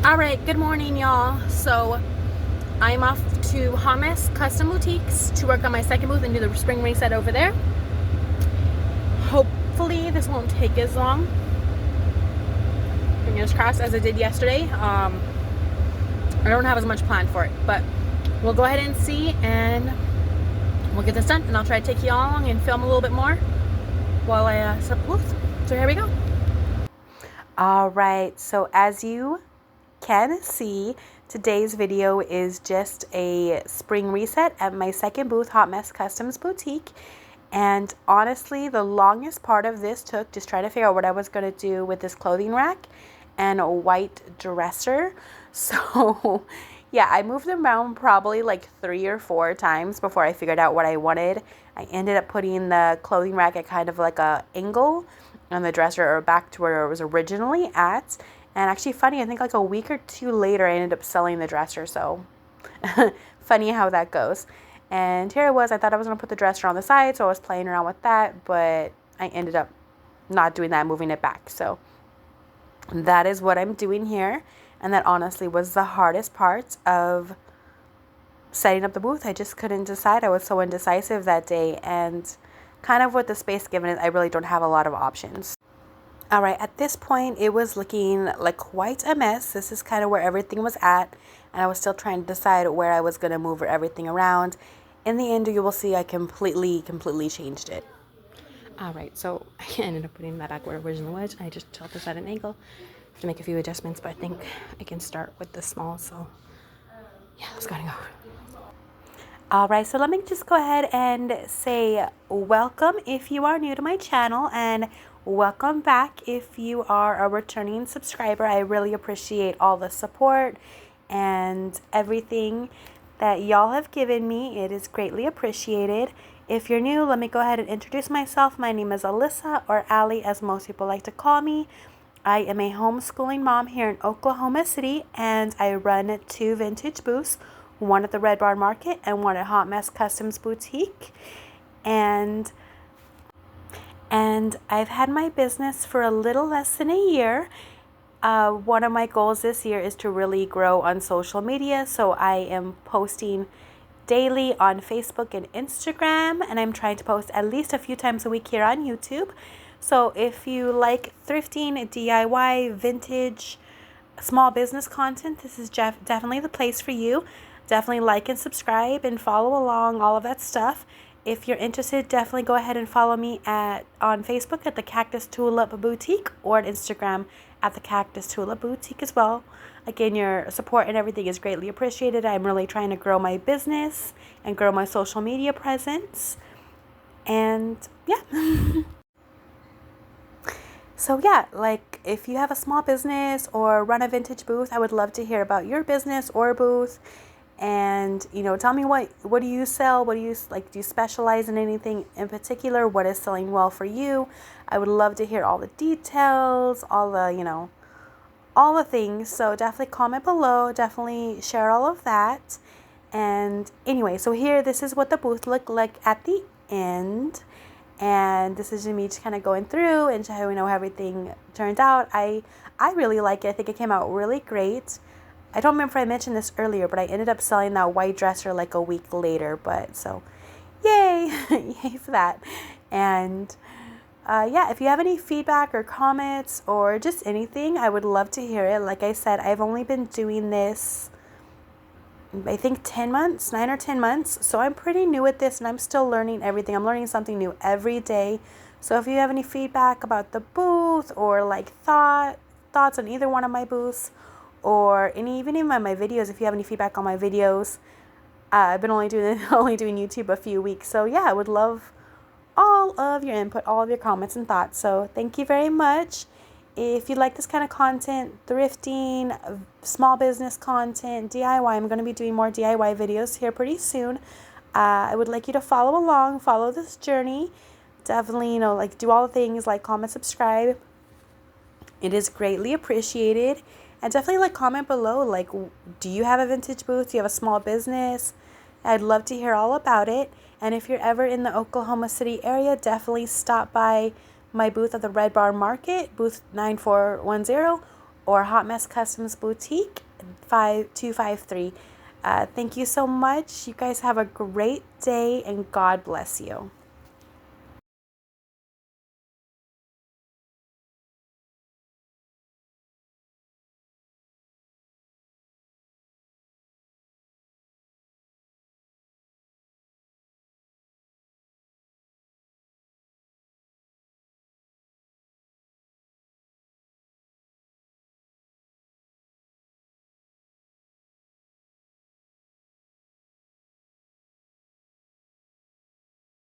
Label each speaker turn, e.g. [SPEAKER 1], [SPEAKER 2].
[SPEAKER 1] Alright, good morning y'all. So I'm off to Hott Custom Boutiques to work on my second booth and do the spring reset over there. Hopefully this won't take as long, fingers crossed, as it did yesterday. I don't have as much planned for it, but we'll go ahead and see, and we'll get this done, and I'll try to take you along and film a little bit more while I set the booth. So here we go. Alright, so as you can see, today's video is just a spring reset at my second booth, Hott Customs Boutique. And honestly, the longest part of this took just trying to figure out what I was going to do with this clothing rack and a white dresser. So yeah, I moved them around probably like 3 or 4 times before I figured out what I wanted. I ended up putting the clothing rack at kind of like a angle and the dresser back to where it was originally at. And actually funny, I think like a week or 2 later, I ended up selling the dresser. So funny how that goes. And here it was. I thought I was going to put the dresser on the side, so I was playing around with that. But I ended up not doing that, moving it back. So that is what I'm doing here. And that honestly was the hardest part of setting up the booth. I just couldn't decide. I was so indecisive that day. And kind of with the space given it, I really don't have a lot of options. Alright, at this point, it was looking like quite a mess. This is kind of where everything was at, and I was still trying to decide where I was going to move everything around. In the end, you will see I completely changed it. Alright, so I ended up putting that back where it originally was. I just tilted this at an angle. I have to make a few adjustments, but I think I can start with the small, so yeah, let's go. Alright, so let me just go ahead and say welcome if you are new to my channel, and welcome back if you are a returning subscriber. I really appreciate all the support and everything that y'all have given me. It is greatly appreciated. If you're new, let me go ahead and introduce myself. My name is Alyssa, or Allie as most people like to call me. I am a homeschooling mom here in Oklahoma City, and I run 2 vintage booths, one at the Red Barn Market and one at Hott Customs Boutique. And I've had my business for a little less than a year. One of my goals this year is to really grow on social media. So I am posting daily on Facebook and Instagram, and I'm trying to post at least a few times a week here on YouTube. So if you like thrifting, DIY, vintage, small business content, this is definitely the place for you. Definitely like and subscribe and follow along, all of that stuff. If you're interested, definitely go ahead and follow me on Facebook at the Cactus Tulip Boutique, or at Instagram at the Cactus Tulip Boutique as well. Again, your support and everything is greatly appreciated. I'm really trying to grow my business and grow my social media presence. And yeah. So yeah, like if you have a small business or run a vintage booth, I would love to hear about your business or booth. And, tell me what do you sell? What do you like? Do you specialize in anything in particular? What is selling well for you? I would love to hear all the details, all the things. So definitely comment below. Definitely share all of that. And anyway, so here, this is what the booth looked like at the end. And this is me just kind of going through and how everything turned out. I really like it. I think it came out really great. I don't remember if I mentioned this earlier, but I ended up selling that white dresser like a week later. But so, yay, yay for that. And yeah, if you have any feedback or comments or just anything, I would love to hear it. Like I said, I've only been doing this, I think 10 months, 9 or 10 months. So I'm pretty new at this, and I'm still learning everything. I'm learning something new every day. So if you have any feedback about the booth, or like thoughts on either one of my booths, or even in my videos, if you have any feedback on my videos, I've been only doing YouTube a few weeks. So yeah, I would love all of your input, all of your comments and thoughts. So thank you very much. If you like this kind of content, thrifting, small business content, DIY, I'm going to be doing more DIY videos here pretty soon. I would like you to follow along, follow this journey. Definitely, like do all the things, like, comment, subscribe. It is greatly appreciated. And definitely like comment below, like, do you have a vintage booth? Do you have a small business? I'd love to hear all about it. And if you're ever in the Oklahoma City area, definitely stop by my booth at the Red Barn Market, booth 9410, or Hot Mess Customs Boutique 5253. Thank you so much. You guys have a great day and God bless you.